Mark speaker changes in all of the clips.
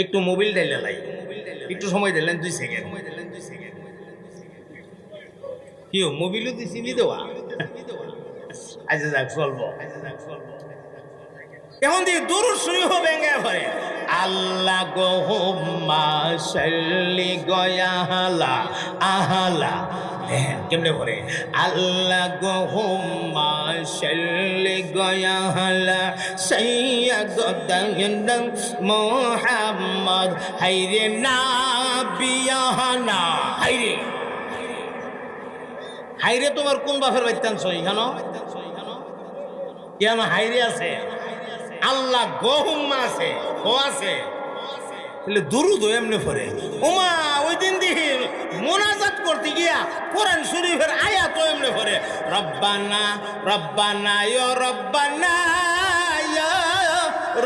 Speaker 1: একটু মোবিল ডাইলে লাই, একটু সময় দিলেন 2 সেকেন্ড। কি মোবিলও দিছি নি দেওয়া, আচ্ছা যাক চলবো। এখন দিয়ে দুরূদ শরীফ ব্যাঙ্গা পড়ে, আল্লাহ গোহুম্মা সাল্লি গয়ালা আহলা। কেমনে পড়ে? আল্লাহ গোহুম্মা সাল্লি গয়ালা সাইয়্যিদানা মুহাম্মদ হাইরে নাবিয়ানা। হাইরে হাইরে তোমার কোন বাপের বাচ্চানছ এখানো? কেন হাইরে আছে? আল্লাহ গোহুম্মা আছে, গো আছে, তাহলে দুরূদ এমনি পড়ে। ওমা ওই দিন দিহি মুনাজাত করতে গিয়া কোরআন শরীফের আয়াত এমনি পড়ে, রব্বানা রব্বানা ইয়া রব্বানা ইয়া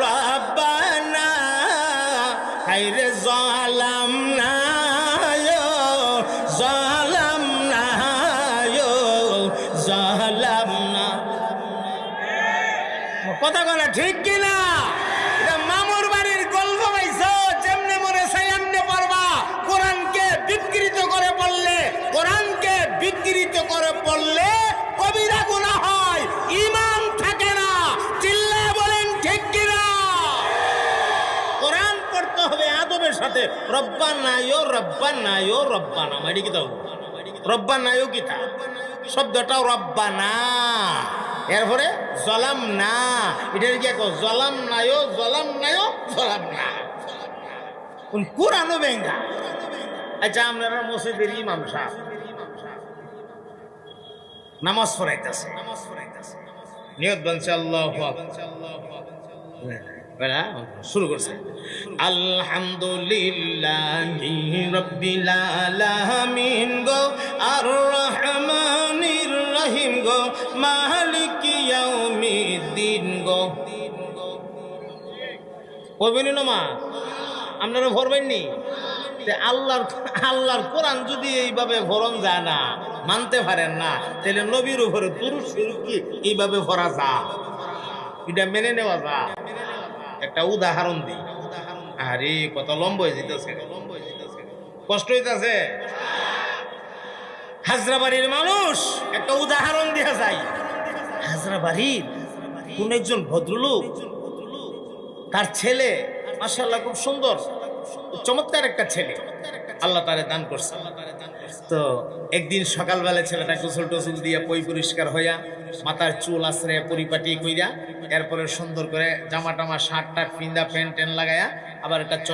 Speaker 1: রব্বানা হাইরে জালামনা ইয়া জালামনা ইয়া জালামনা। কথা বলা ঠিক কিনা? এটা মামুর বাড়ির গল্প পাইছো, যেমনে মনে চাই এমনে পড়বা। কোরআনকে বিকৃত করে পড়লে, কোরআনকে বিকৃত করে পড়লে কবিরা গুনাহ হয়, ঈমান থাকে না। চিল্লায়ে বলেন ঠিক কিনা? কোরআন পড়তে হবে আদবের সাথে। রব্বানা ইয়া রব্বানা ইয়া রব্বানা মাইডি কি দাও? রব্বানা ইয়া কিতা শব্দটাও রব্বানা, এরপরে জলাম না, এটার কি কো? জলাম নায়ো জলাম নায়ো জলাম না। কোন কোরআনও বেঙ্গা। আচ্ছা আপনারা মসজিদের ইমাম সাহেব নামাজ পড়াইতেছে, নিয়ত বলছে আল্লাহু আকবার, শুরু করছে আলহামদুলিল্লাহি রাব্বিল আলামিন গো আর রহমানির রহিম গো মালিকি ইয়াউমিদ্দিন গো। পড়বেন না মা? আপনারা পড়বেন নি? আল্লাহর কোরআন যদি এইভাবে ভরণ যায় না, মানতে পারেন না, তাহলে নবীর উপরে দুরূদ শরীফ কি এইভাবে ভরা যায়? এটা মেনে নেওয়া যায়? একটা উদাহরণ দিই। আরে কত লম্বা হয়ে যেতেছে, কষ্ট হইতেছে। হাজরাবাড়ির মানুষ, একটা উদাহরণ দেওয়া যায়। হাজরাবাড়ির কোন একজন ভদ্রলোক, তার ছেলে মাশাআল্লাহ খুব সুন্দর, চমৎকার একটা ছেলে আল্লাহ তারে দান করছে। তো একদিন সকালবেলা ছেলেটা গোসল টোসল দিয়া পই পরিষ্কার হইয়া মাথার চুল আশ্রে পরিপাটি কইরা এরপরে সুন্দর করে জামা টামা শার্ট টাট পিন্দা প্যান্ট ট্যান্ট লাগায়া আবার একটা